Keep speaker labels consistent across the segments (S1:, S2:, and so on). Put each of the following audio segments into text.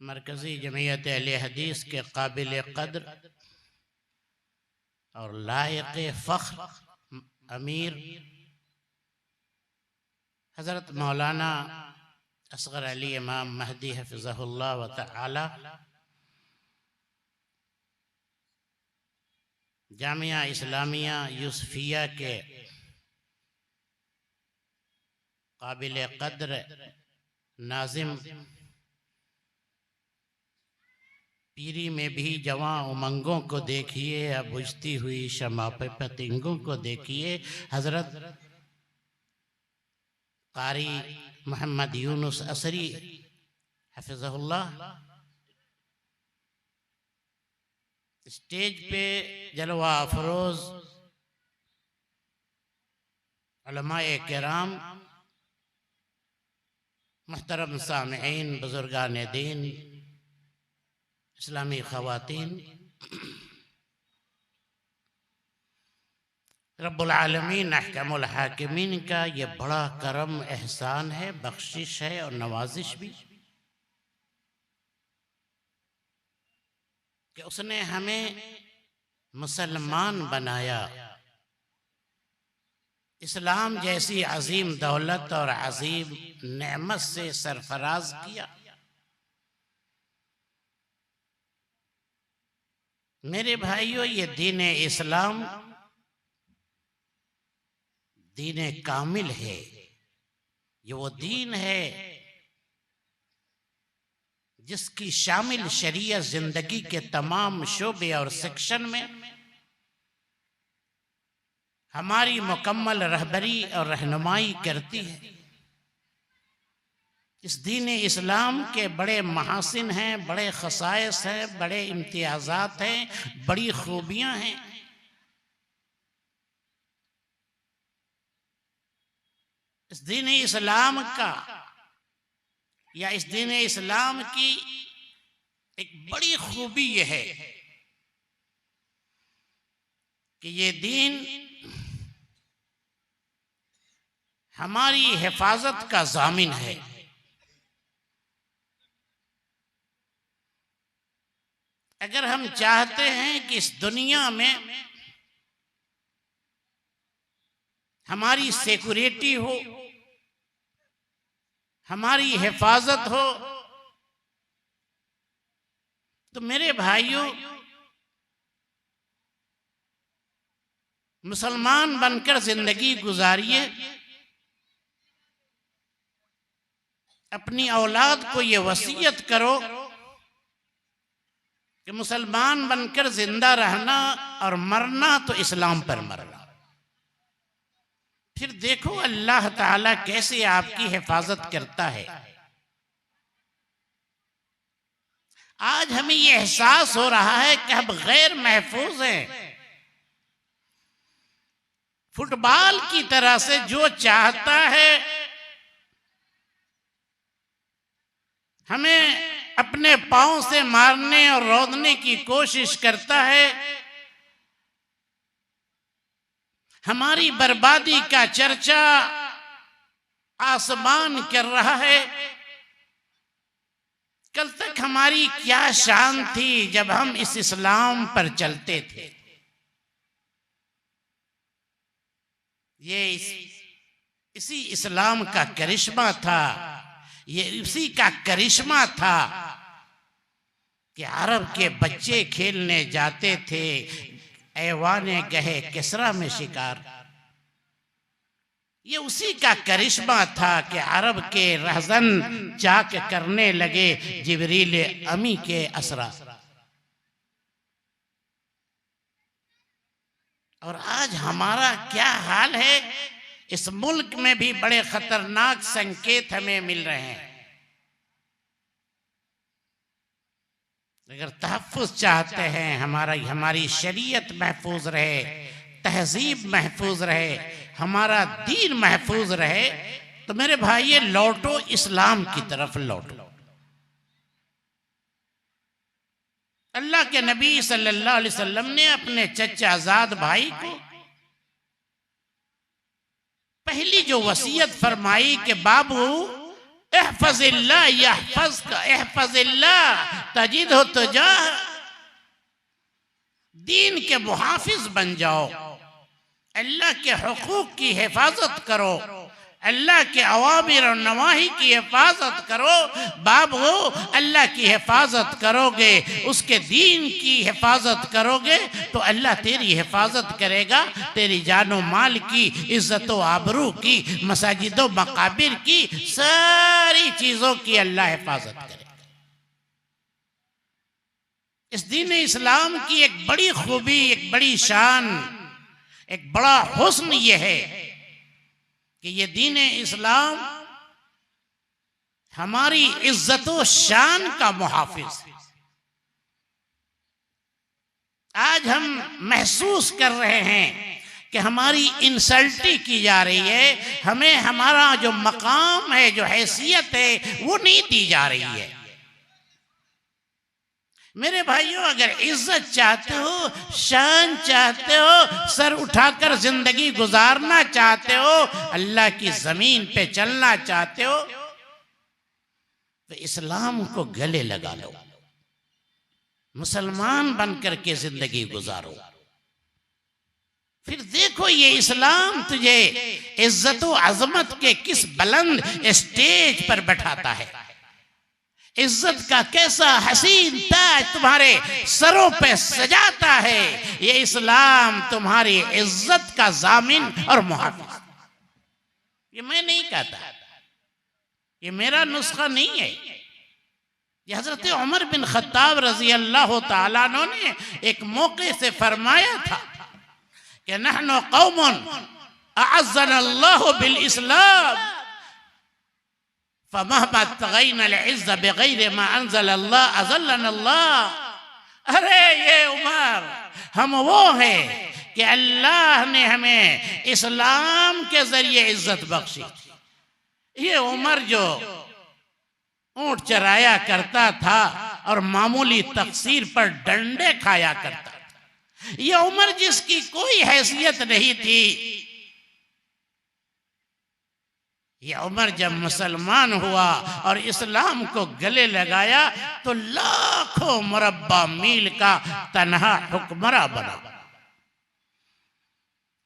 S1: मरकज़ी जमीयत अहले हदीस के काबिल कद्र और लायक फ़ख्र अमीर हज़रत मौलाना असगर अली इमाम महदी हफ़िज़हुल्लाह व तआला जामिया इस्लामिया यूसुफिया के काबिल कद्र नाज़िम पीरी में भी जवां उमंगों को देखिए, अब बुझती हुई शमा पे पतंगों को देखिए। हज़रत कारी मोहम्मद यूनुस असरी हफ़िज़हुल्लाह स्टेज पे जलवा अफरोज़ उलमाए किराम, मुहतरम सामिईन, बुज़ुर्गान दीन, इस्लामी ख़वातीन, रब्बुल आलमीन अहकमुल हाकिमीन का ये बड़ा करम एहसान है, बख्शिश है और नवाजिश भी कि उसने हमें मुसलमान बनाया, इस्लाम जैसी अजीम दौलत और अजीम नेमत से सरफराज किया। मेरे भाइयों, ये दीन इस्लाम दीन कामिल है। ये वो दीन है जिसकी शामिल शरीयत जिंदगी के तमाम शोबे और सेक्शन में हमारी मुकम्मल रहबरी और रहनुमाई करती है। इस दीन इस्लाम के बड़े महासिन हैं, बड़े खसाइस हैं, बड़े इम्तियाज़ात हैं, बड़ी खूबियां हैं। इस दीन इस्लाम का या इस दीन इस्लाम की एक बड़ी खूबी यह है कि ये दीन हमारी हिफाजत का ज़ामिन है। अगर हम चाहते हैं कि इस दुनिया में हमारी सिक्योरिटी हो, हमारी हिफाजत हो, तो मेरे भाइयों, मुसलमान बनकर जिंदगी गुजारिए। अपनी औलाद को ये वसीयत करो कि मुसलमान बनकर जिंदा रहना और मरना तो इस्लाम पर मरना। फिर देखो अल्लाह ताला कैसे आपकी हिफाजत करता है। आज हमें ये एहसास हो रहा है कि हम गैर महफूज हैं। फुटबॉल की तरह से जो चाहता है हमें अपने पांव से मारने और रौंदने की कोशिश करता है, हमारी बर्बादी का चर्चा आसमान कर रहा है। कल तक हमारी क्या शान थी जब हम इस इस्लाम पर चलते थे। ये इसी इस्लाम का करिश्मा था, ये इसी का करिश्मा था कि अरब के बच्चे खेलने जाते थे ऐवाने गहे किसरा में शिकार। ये उसी का करिश्मा था कि अरब के रहजन जाक करने लगे जिब्रील अमी के असरा। और आज हमारा क्या हाल है। इस मुल्क में भी बड़े खतरनाक संकेत हमें मिल रहे हैं। अगर तहफ्फुज़ चाहते हैं, हमारी शरीयत महफूज रहे, तहजीब महफूज रहे, हमारा दीन महफूज रहे, तो मेरे भाई लौटो इस्लाम की तरफ लौटो। अल्लाह के नबी सल्लल्लाहु अलैहि वसल्लम ने अपने चचा आजाद भाई को पहली जो वसीयत फरमाई कि बाबू इहफज़िल्लाह यहफज़का, इहफज़िल्लाह तजिदहु तुजाह, दीन के मुहाफिज बन जाओ, अल्लाह के हुकूक की हिफाजत करो, अल्लाह के अवामिर और नवाही की हिफाजत करो। बाबू अल्लाह की हिफाजत करोगे, उसके दीन की हिफाजत करोगे तो अल्लाह तेरी हिफाजत करेगा। तेरी जानो माल की, इज्जत व आबरू की, मसाजिदों मकाबिर की, सारी चीजों की अल्लाह हिफाजत करेगा। इस दीन इस्लाम की एक बड़ी खूबी, एक बड़ी शान, एक बड़ा हुस्न ये है कि ये दीन इस्लाम हमारी इज्जत व शान का मुहाफिज है। आज हम महसूस कर रहे हैं कि हमारी इंसल्टी की जा रही है, हमें हमारा जो मकाम है, जो हैसियत है, वो नहीं दी जा रही है। मेरे भाइयों, अगर इज्जत चाहते हो, शान चाहते हो, सर उठाकर जिंदगी गुजारना चाहते हो, अल्लाह की जमीन पे चलना चाहते हो, तो इस्लाम को गले लगा लो, मुसलमान बनकर के जिंदगी गुजारो। फिर देखो ये इस्लाम तुझे इज्जत व अजमत के किस बुलंद स्टेज पर बैठाता है। इज्जत का कैसा हसीन ताज तुम्हारे सरों पे सजाता है। ये इस्लाम तुम्हारी इज्जत का जामिन और मुहाफिज। ये मैं नहीं कहता, ये मेरा नुस्खा नहीं है। ये हजरत उमर बिन खत्ताब रजी अल्लाह तआला अन्हु ने एक मौके से फरमाया था कि नहनु कौमुन अअज़्ज़ना अल्लाह बिल इस्लाम फमहमा तग़यना अल-इज़्ज़ बिग़ैरि मा अंज़ल अल्लाह अज़ल्लना अल्लाह। अरे ये उमर, हम वो हैं कि अल्लाह ने हमें इस्लाम के जरिए इज्जत बख्शी। ये उमर जो ऊंट चराया करता था और मामूली तकसीर पर डंडे खाया करता था, ये उमर जिसकी कोई हैसियत नहीं थी, ये उमर जब मुसलमान हुआ और इस्लाम को गले लगाया तो लाखों मुरब्बा मील का तन्हा हुक्मरा बना।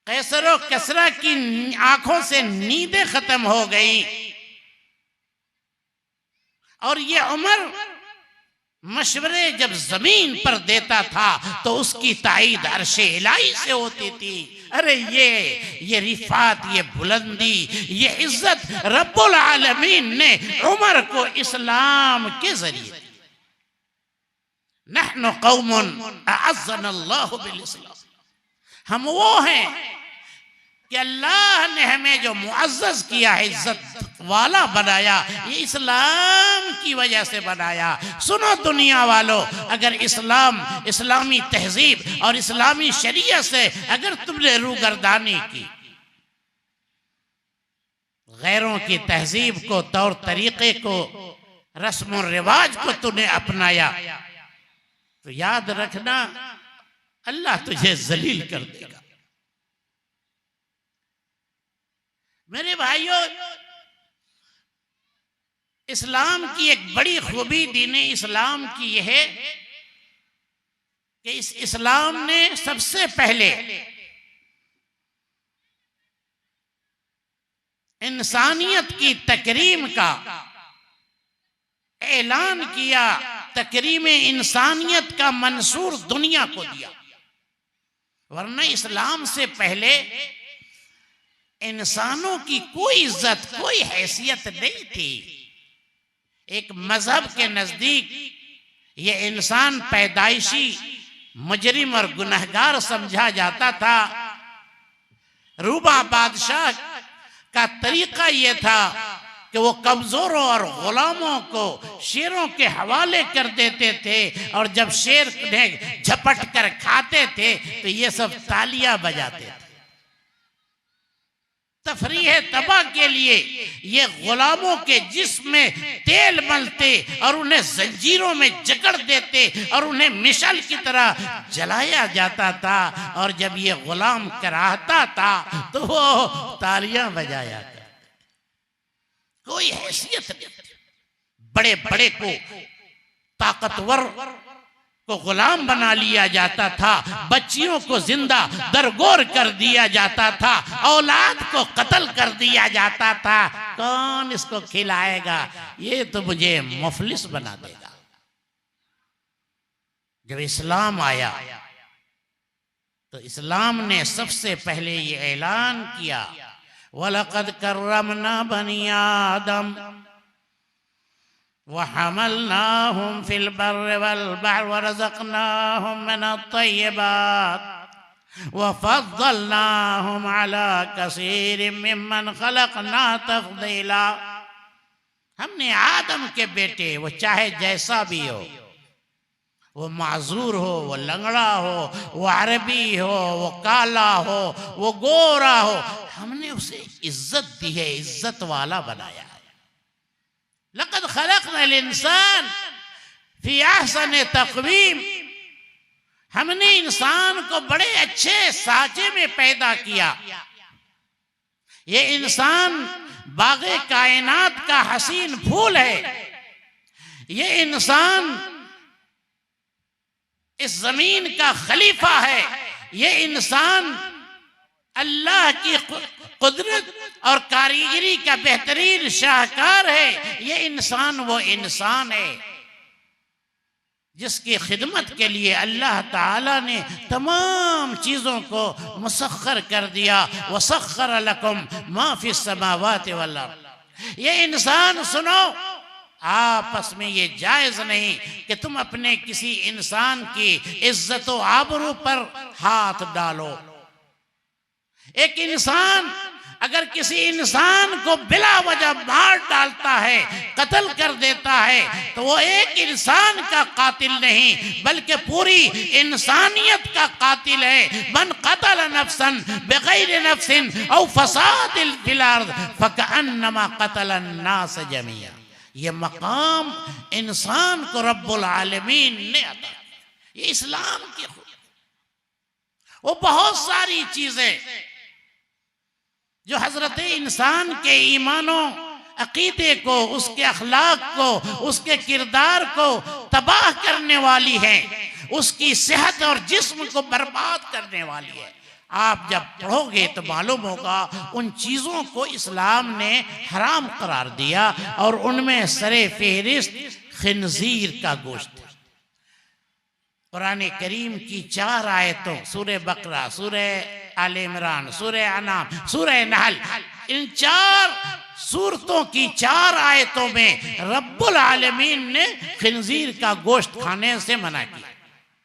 S1: कैसरो कसरा की आंखों से नींदें खत्म हो गई और ये उमर मशवरे जब जमीन पर देता था तो उसकी ताईद अर्शे इलाही से होती थी। अरे ये रिफात, ये बुलंदी, ये इज्जत रब्बुल आलमीन ने उमर को इस्लाम के जरिए, नहनु कौमुन अअज़्ज़नल्लाहु बिल इस्लाम, हम वो हैं कि अल्लाह ने हमें जो मुअज़्ज़ज़ किया है, इज्जत वाला बनाया, ये इस्लाम की वजह से बनाया। सुनो दुनिया वालों, अगर इस्लाम, इस्लामी तहजीब और इस्लामी शरीयत से अगर तुमने रूगर्दानी की, गैरों की तहजीब को, तौर तरीके को, रस्म और रिवाज को तूने अपनाया, तो याद रखना अल्लाह तुझे जलील कर देगा। मेरे भाइयों, इस्लाम की एक बड़ी खूबी दीन इस्लाम की यह है कि इस इस्लाम ने सबसे पहले इंसानियत की तकरीम का ऐलान किया, तकरीम इंसानियत का मंसूर दुनिया को दिया। वरना इस्लाम से पहले इंसानों की कोई इज्जत, कोई हैसियत नहीं थी। एक मजहब के नजदीक ये इंसान पैदाइशी मुजरिम और गुनहगार समझा जाता था। रूबा बादशाह का तरीका ये था कि वो कमजोरों और गुलामों को शेरों के हवाले कर देते थे और जब शेर उन्हें झपट कर खाते थे तो ये सब तालियां बजाते थे। तफरीह तबाह के लिए ये गुलामों के जिस्म में तेल मलते और उन्हें जंजीरों में जकड़ देते और उन्हें मिसाल की तरह जलाया जाता था। और जब ये गुलाम कराहता था तो वो तालियां बजाया करते। कोई हैसियत नहीं। बड़े बड़े को, ताकतवर को गुलाम बना लिया जाता था, बच्चियों को जिंदा दरगोर कर दिया जाता था, औलाद को कत्ल कर दिया जाता था। कौन इसको खिलाएगा? ये तो मुझे मुफलिस बना देगा। जब इस्लाम आया तो इस्लाम ने सबसे पहले ये ऐलान किया, वलक़द कर्रमना बनी आदम वहमलनाहुम फिल बर्रि वल बहरि वरज़क़नाहुम मिनत-तय्यिबात वफ़ज़्ज़लनाहुम अला कसीरिम मिम्मन ख़लक़ना तफ़दीला। हमने आदम के बेटे, वो चाहे जैसा भी हो, वो माजूर हो, वो लंगड़ा हो, वो अरबी हो, वो काला हो, वो गोरा हो, हमने उसे इज्जत दी है, इज्जत वाला बनाया है। लक़द ख़लक़नल इंसान फ़ी अहसन तक़वीम, हमने इंसान को बड़े अच्छे साजे में पैदा किया। ये इंसान बाग़े कायनात का हसीन फूल है। ये इंसान इस जमीन का खलीफा है। ये इंसान अल्लाह की कुदरत और कारीगरी का बेहतरीन शाहकार है। ये इंसान वो इंसान है जिसकी खिदमत के लिए अल्लाह ताला ने तमाम चीज़ों को मुसख्खर कर दिया। वसख्खर लकुम मा फिस समावाति वल अर्द। ये इंसान सुनो, आपस में ये जायज नहीं कि तुम अपने किसी इंसान की इज्जत व आबरू पर हाथ डालो। एक इंसान अगर किसी इंसान को बिला वजह मार डालता है, कत्ल कर देता है, तो वो एक इंसान का कातिल नहीं बल्कि पूरी इंसानियत का कातिल है। मन क़तल नफ्सन बिग़ैरि नफ्सिन औ फ़सादिन फ़िल अर्ज़ फ़कअन्नमा क़तलन नास जमीआ। ये मकाम इंसान को रब्बुल आलमीन ने अता किया। ये इस्लाम की खूबी। वो बहुत सारी चीजें जो हजरत इंसान के ईमानो अकीदे को, उसके अखलाक को, उसके किरदार को तबाह करने वाली है, उसकी सेहत और जिस्म को बर्बाद करने वाली है। आप जब पढ़ोगे तो मालूम होगा उन चीज़ों को इस्लाम ने हराम करार दिया और उनमें सरे फहरिस्त खिंजीर का गोश्त है। कुरान करीम की 4 आयतों, सूरह बकरा, सूरह आले इमरान, सूरह अनाम, सूरह नहल, इन 4 सूरतों की 4 आयतों में रब्बुल आलमीन ने खिंजीर का गोश्त खाने से मना किया।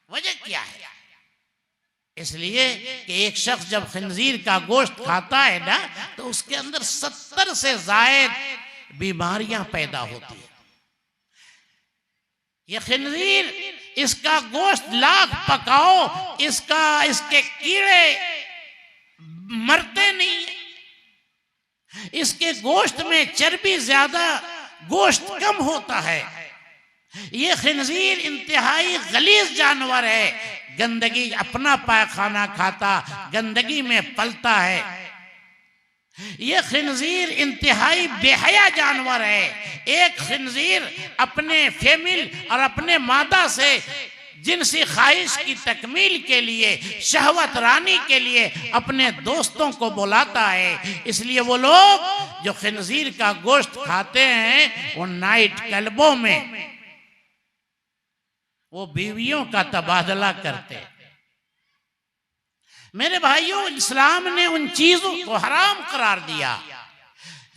S1: वजह क्या है? इसलिए कि एक शख्स जब खिंजीर का गोश्त खाता है ना, तो उसके अंदर 70 से जायद बीमारियां पैदा होती है। ये खिंजीर, इसका गोश्त लाख पकाओ, इसके कीड़े मरते नहीं है। इसके गोश्त में चर्बी ज्यादा, गोश्त कम होता है। ये खिंजीर इंतहाई गलीज जानवर है, गंदगी, अपना पायखाना खाता, गंदगी में पलता है। ये खिंजीर इंतहाई बेहया जानवर है। एक खिंजीर अपने फीमेल और अपने मादा से जिनसी ख्वाहिश की तकमील के लिए, शहवत रानी के लिए अपने दोस्तों को बुलाता है। इसलिए वो लोग जो खिंजीर का गोश्त खाते हैं, वो नाइट क्लबों में वो बीवियों का तबादला करते हैं। मेरे भाइयों, इस्लाम ने उन चीजों को हराम करार दिया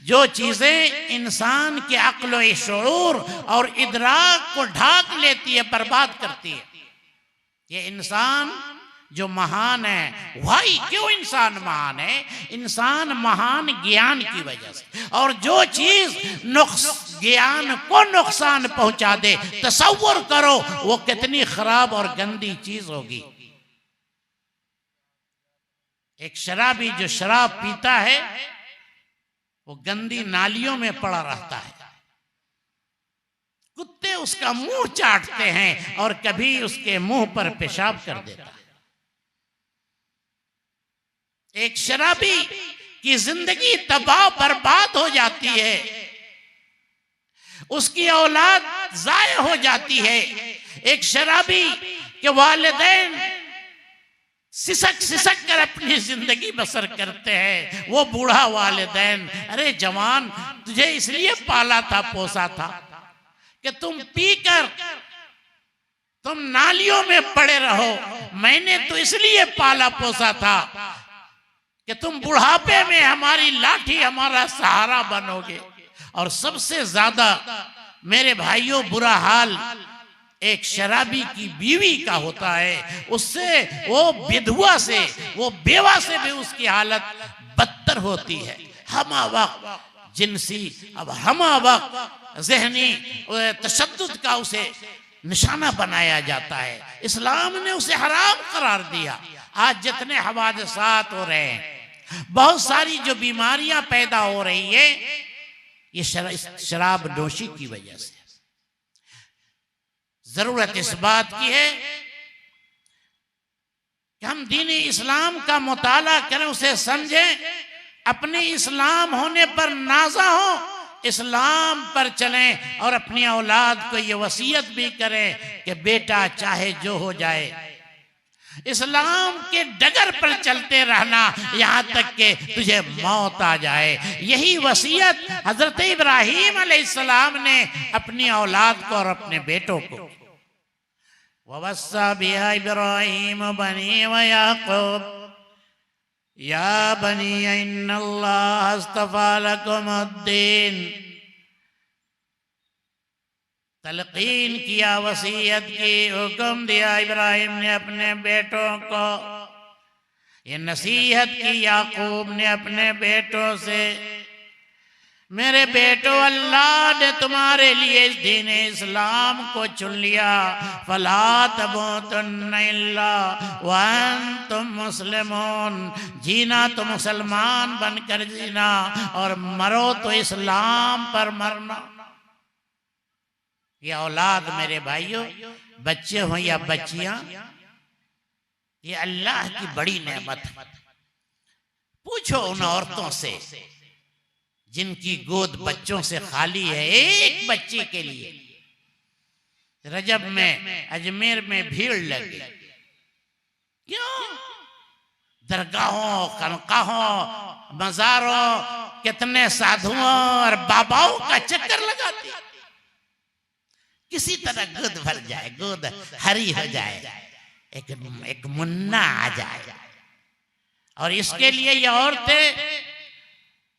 S1: जो चीजें इंसान के अक्ल व शऊर और इदराक को ढाक लेती है, बर्बाद करती है। ये इंसान जो महान है, भाई क्यों इंसान महान है? इंसान महान ज्ञान की वजह से। और जो चीज ज्ञान को नुकसान पहुंचा दे, तसव्वुर करो वो कितनी खराब और गंदी चीज होगी। एक शराबी जो शराब पीता है, वो गंदी नालियों में पड़ा रहता है। कुत्ते उसका मुंह चाटते हैं और कभी उसके मुंह पर पेशाब कर देता है। एक शराबी की जिंदगी तबाह बर्बाद हो जाती है, उसकी औलाद जाय हो जाती है। एक शराबी के वालिदैन सिसक सिसक कर अपनी जिंदगी बसर करते हैं। वो बूढ़ा वालिदैन, अरे जवान, तुझे इसलिए पाला था, पोसा था कि तुम पीकर तुम नालियों में पड़े रहो। मैंने तो इसलिए पाला पोसा था कि तुम बुढ़ापे में हमारी लाठी, हमारा सहारा बनोगे। और सबसे ज्यादा मेरे भाइयों बुरा हाल एक शराबी की बीवी का होता है। उससे, वो विधवा से, वो बेवा से भी उसकी हालत बदतर होती है। हमा वक्त जिनसी, अब हमा वक्त ज़हनी तशद्दुद का उसे निशाना बनाया जाता है। इस्लाम ने उसे हराम करार दिया। आज जितने हवादसात हो रहे हैं, बहुत सारी जो बीमारियां पैदा हो रही है, ये शराब नोशी की वजह से। जरूरत इस बात की है कि हम दीन इस्लाम का मुताला करें, उसे समझें, अपने इस्लाम होने पर नाज़ा हो, इस्लाम पर चलें और अपनी औलाद को ये वसीयत भी करें कि बेटा चाहे जो हो जाए, इस्लाम के डगर पर चलते रहना यहाँ तक कि तुझे मौत आ जाए। यही वसीयत हजरत इब्राहीम अलैहिस्सलाम ने अपनी औलाद को और अपने बेटों को, ववस्सा बिहा इब्राहीम बनी व याकूब या बनी इन्नल्लाह अस्तफा लकुमुद्दीन, तलकीन किया, वसीयत की, हुक्म दिया इब्राहिम ने अपने बेटों को, ये नसीहत की याकूब ने अपने बेटों से, मेरे बेटो, अल्लाह ने तुम्हारे लिए इस दीन इस्लाम को चुन लिया। फला तमूतुन्ना इल्ला व अंतुम मुस्लिमून, जीना तो मुसलमान बनकर जीना और मरो तो इस्लाम पर मरना। ये औलाद मेरे भाइयों, बच्चे हो या बच्चियां, ये अल्लाह की बड़ी नेमत है। पूछो उन औरतों से जिनकी गोद बच्चों से खाली है, एक बच्चे के लिए। रजब में अजमेर में भीड़ लगी, क्यों? दरगाहों, खनकाहों, मज़ारों, कितने साधुओं और बाबाओं का चक्कर लगाती, किसी तरह गोद भर जाए, गोद हरी हो जाए, एक मुन्ना आ जाए। और इसके लिए ये औरतें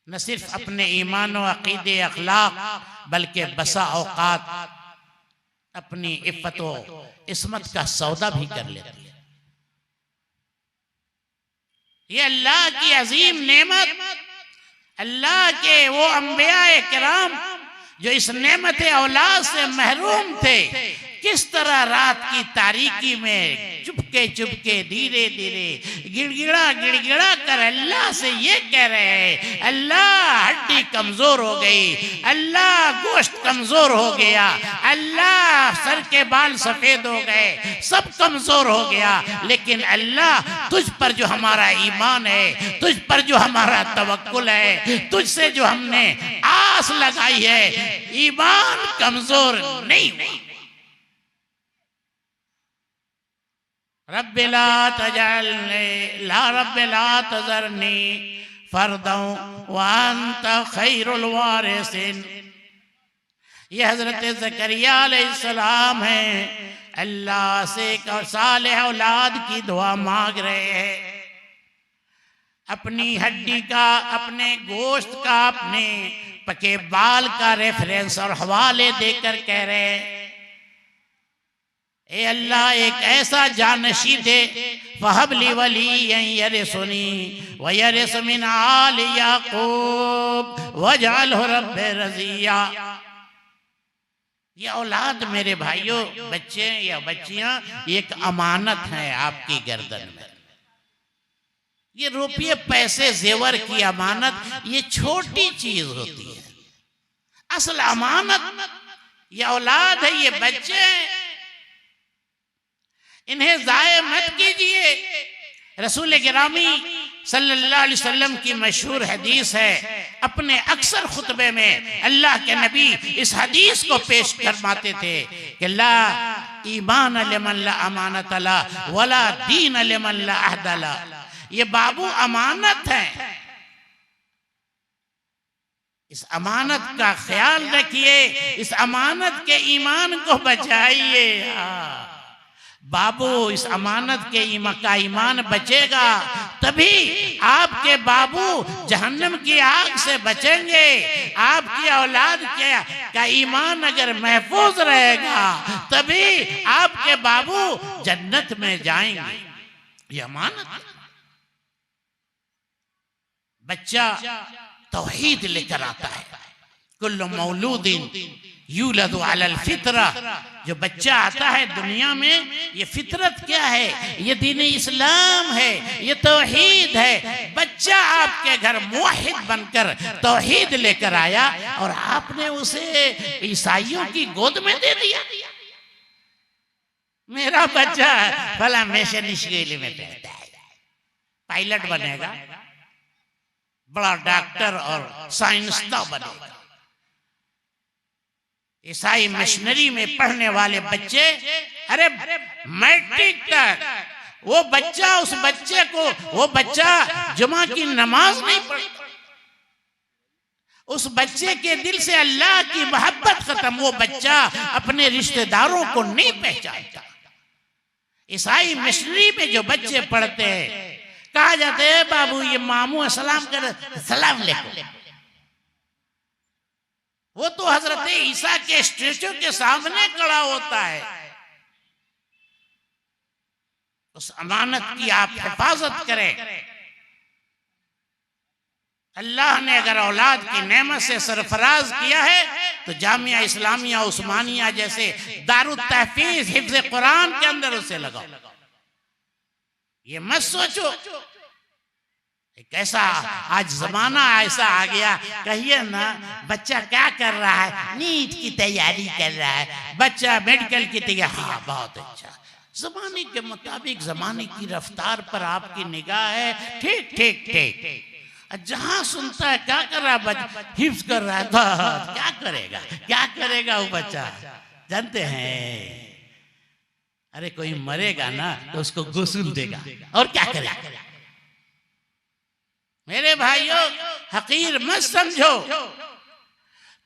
S1: न सिर्फ अपने ईमान व अकीदे अखलाक बल्कि बसा औकात अपनी इफ़्फ़त व इस्मत का सौदा भी कर लेती है। ये अल्लाह की अजीम नेमत, अल्लाह के वो अंबिया किराम जो इस नेमत औलाद से महरूम थे, किस तरह रात की तारीकी में चुपके चुपके धीरे धीरे गिड़गिड़ा कर अल्लाह से ये कह रहे हैं, अल्लाह हड्डी कमजोर हो गई, अल्लाह गोश्त कमजोर हो गया, अल्लाह सर के बाल सफेद हो गए, सब कमजोर हो गया, लेकिन अल्लाह तुझ पर जो हमारा ईमान है, तुझ पर जो हमारा तवक्कुल है, तुझसे जो हमने आस लगाई है, ईमान कमजोर नहीं हुआ। रब्बे ला तजअलनी ला रब्बे ला तज़रनी फर्दन व अंत खैरुल वारिसिन। ये हजरत ज़करिया अलैहिस्सलाम हैं, अल्लाह से सालेह औलाद की दुआ मांग रहे हैं। अपनी हड्डी का, अपने गोश्त का, अपने पके बाल का रेफरेंस और हवाले देकर कह रहे हैं, ए अल्लाह एक ऐसा जानशी दे, फहबली वलिय्यन यरिसुनी व यरिस मिन आलि याकूब वजअलहु रब्बी रज़िया। ये औलाद मेरे भाइयों, बच्चे या बच्चियां, एक अमानत है आपकी गर्दन में। ये रुपये पैसे जेवर की अमानत ये छोटी चीज होती है, असल अमानत ये औलाद है, ये बच्चे हैं, इन्हें जाये मत कीजिए। रसूल गिरामी सल्लल्लाहु अलैहि वसल्लम की मशहूर हदीस है, अपने अक्सर खुतबे में अल्लाह के नबी इस हदीस को पेश फरमाते थे कि ला ईमान लिमन ला अमानत ला वला दीन लिमन ला अहद ला। ये बाबू अमानत है, इस अमानत का ख्याल रखिए, इस अमानत के ईमान को बचाइए। बाबू इस अमानत के ईमान बचेगा, तभी आपके बाबू जहन्नम की आग से बचेंगे। आपकी औलाद का ईमान अगर महफूज रहेगा, तभी आपके बाबू जन्नत में जाएंगे। ये अमानत। बच्चा तौहीद लेकर आता है, कुल्लु मौलूदिन यूलदु अलल फितरा। जो बच्चा आता है दुनिया में, ये फितरत क्या है? ये दीन इस्लाम है, ये तौहीद है। बच्चा आपके घर मुवहिद बनकर तौहीद लेकर आया और आपने उसे ईसाइयों की गोद में दे दिया। मेरा बच्चा भला मिशन स्कूल में पढ़ता है, पायलट बनेगा, बड़ा डॉक्टर और साइंसदान बनेगा। ईसाई मिशनरी में पढ़ने वाले बच्चे, अरे मैट्रिक तक वो बच्चा, उस बच्चे को, वो बच्चा जुमा की नमाज नहीं पढ़ता, उस बच्चे के दिल से अल्लाह की मोहब्बत खत्म, वो बच्चा अपने रिश्तेदारों को नहीं पहचानता। ईसाई मिशनरी में जो बच्चे पढ़ते हैं, कहा जाता है बाबू ये मामू सलाम कर, सलाम अलैकुम। वो तो हजरत ईसा के स्टेचू के सामने खड़ा होता है। उस अमानत की आप हिफाजत करें। अल्लाह ने अगर औलाद की नेमत से सरफराज किया है, तो जामिया इस्लामिया उस्मानिया जैसे दारुत तहफीज हिफ्ज़ कुरान के अंदर उसे लगाओ। ये मत सोचो कैसा आज जमाना ऐसा आ गया, कहिए ना बच्चा क्या कर रहा है, नीट की तैयारी कर रहा है, बच्चा मेडिकल की तैयारी, हाँ बहुत अच्छा। जमाने के मुताबिक, जमाने की रफ्तार पर आपकी निगाह है, ठीक ठीक ठीक। जहां सुनता है क्या कर रहा है बच्चा, हिफ्ज कर रहा है, बस क्या करेगा, क्या करेगा वो बच्चा, जानते हैं? अरे कोई मरेगा ना तो उसको गुस्ल देगा और क्या करेगा। मेरे भाइयों, हकीर मत समझो।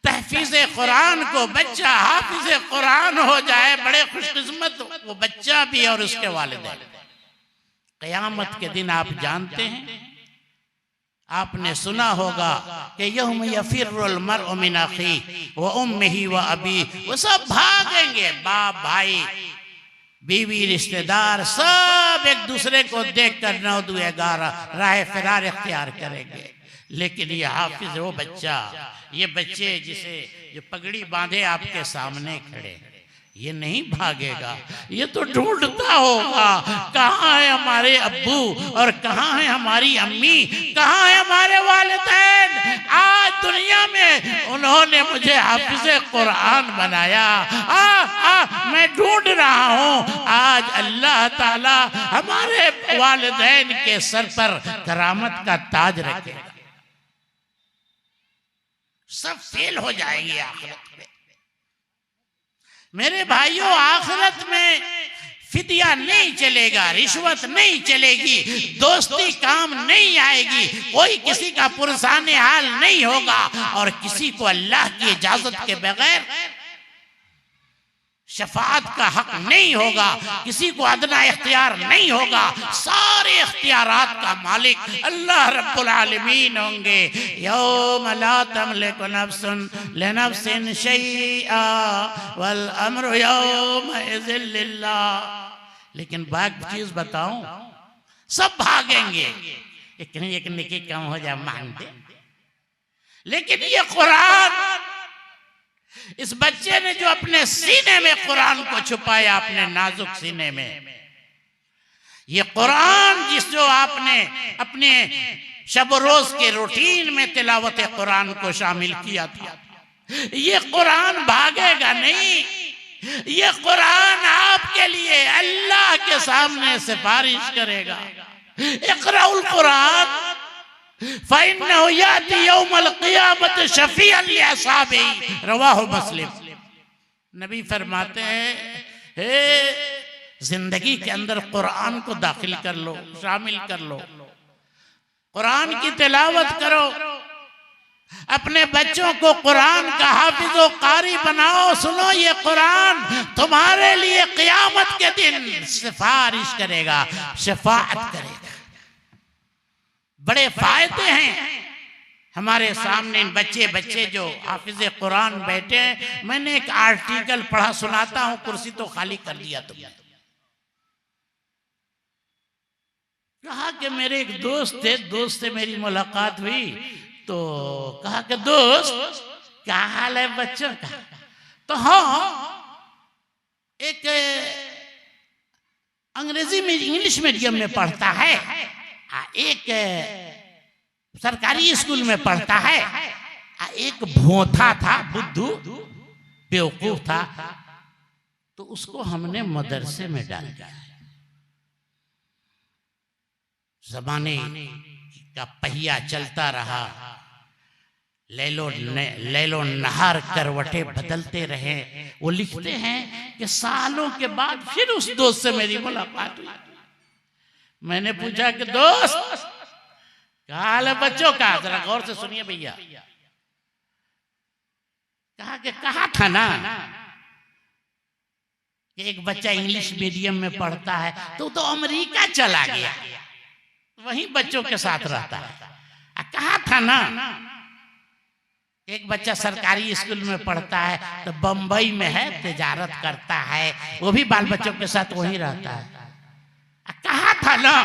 S1: तहफीज़ कुरान को बच्चा हाफिज़ कुरान हो जाए, बड़े खुशकिस्मत वो बच्चा भी और उसके वालिदैन। क़यामत के दिन आप जानते हैं, आपने सुना होगा कि यौम यफिर्रुल मर्उ मिन अखीही व उम्मिही व अबीही, वो सब भागेंगे, बाप भाई बीवी रिश्तेदार सब एक दूसरे को देखकर नौ दुए ग्यारह राह फिरार इख्तियार करेंगे। लेकिन ये हाफिज वो बच्चा, ये बच्चे जिसे जो पगड़ी बांधे आपके सामने खड़े, ये नहीं भागेगा, ये तो ढूंढता होगा कहाँ है हमारे अब्बू और कहाँ है हमारी अम्मी, कहाँ है हमारे वालिदैन। आज दुनिया में उन्होंने मुझे हाफिज़े कुरान बनाया, मैं ढूंढ रहा हूँ। आज अल्लाह ताला हमारे वालिदैन के सर पर करामत का ताज रखेगा। सब फेल हो जाएंगे आखिरत में। मेरे भाइयों, आखिरत में फिदिया नहीं चलेगा, रिश्वत नहीं चलेगी, दोस्ती काम नहीं आएगी, कोई किसी का पुरसाने हाल नहीं होगा और किसी को अल्लाह की इजाजत के बगैर शफाअत का हक नहीं होगा, किसी को अदना इख्तियार नहीं होगा। सारे इख्तियारात का मालिक अल्लाह रब्बुल आलमीन होंगे। यौम ला तमलिकु नफ्सुन लिनफ्सिन शैआ वल अम्रु यौमइज़िन लिल्लाह। लेकिन बात चीज बताऊं, सब भागेंगे, एक निकी कम हो जाए मानते, लेकिन ये कुरान, इस बच्चे ने जो अपने सीने में कुरान को छुपाया, अपने नाजुक सीने में, ये कुरान जिस जो आपने अपने शब रोज के रूटीन में तिलावत कुरान को शामिल किया था, ये कुरान भागेगा नहीं। ये कुरान आपके लिए अल्लाह के सामने सिफारिश करेगा। इक़राउल कुरान फ़इन्नहु याती यौमल क़ियामत शफ़ीअन लिअस्हाबिही, रवाहु मुस्लिम। नबी फरमाते हैं, हे जिंदगी के अंदर कुरान को दाखिल कर लो, शामिल कर लो, कुरान की तिलावत करो, अपने बच्चों को कुरान का हाफिज व कारी बनाओ। सुनो, ये कुरान तुम्हारे लिए क़ियामत के दिन सिफारिश करेगा, शफाअत करेगा। बड़े फायदे हैं हमारे सामने। बच्चे जो हाफिज कुरान बैठे हैं, मैंने एक आर्टिकल पढ़ा, सुनाता हूं, कुर्सी तो खाली कर दिया तुमने। कहा कि मेरे एक दोस्त थे, दोस्त से मेरी मुलाकात हुई, तो कहा कि दोस्त क्या हाल है बच्चों का? तो हाँ, एक अंग्रेजी में इंग्लिश मीडियम में पढ़ता है, एक सरकारी स्कूल में पढ़ता है, एक भोथा था, बुद्धू बेवकूफ था, तो उसको हमने मदरसे में डाल दिया। जमाने का पहिया चलता रहा, लैलो नहार करवटे बदलते रहे। वो लिखते हैं कि सालों के बाद फिर उस दोस्त से मेरी मुलाकात हुई। मैंने पूछा कि दोस्त क्या हाल है बच्चों का? जरा गौर से सुनिए भैया। कहा कि कहा था ना कि एक बच्चा इंग्लिश मीडियम में पढ़ता है, तो अमेरिका चला गया, वहीं बच्चों के साथ रहता है। कहा था ना एक बच्चा सरकारी स्कूल में पढ़ता है, तो बंबई में है, तिजारत करता है, वो भी बाल बच्चों के साथ वहीं रहता है। कहा था ना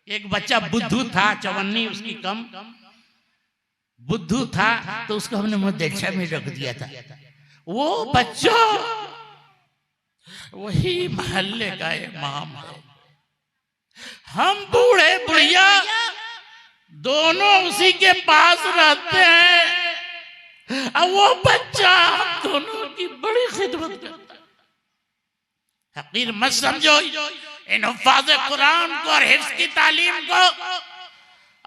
S1: एक बच्चा बुद्धू था, चवन्नी उसकी कम, बुद्धू था, तो उसको हमने मदरसा में रख दिया था। वो बच्चा वही मोहल्ले का इमाम है। हम बूढ़े बुढ़िया दोनों उसी के पास रहते हैं, और वो बच्चा दोनों की बड़ी खिदमत करता है। हकीर मत समझो इन हुफ्फाज़ कुरान को और हिफ्ज़ की तालीम को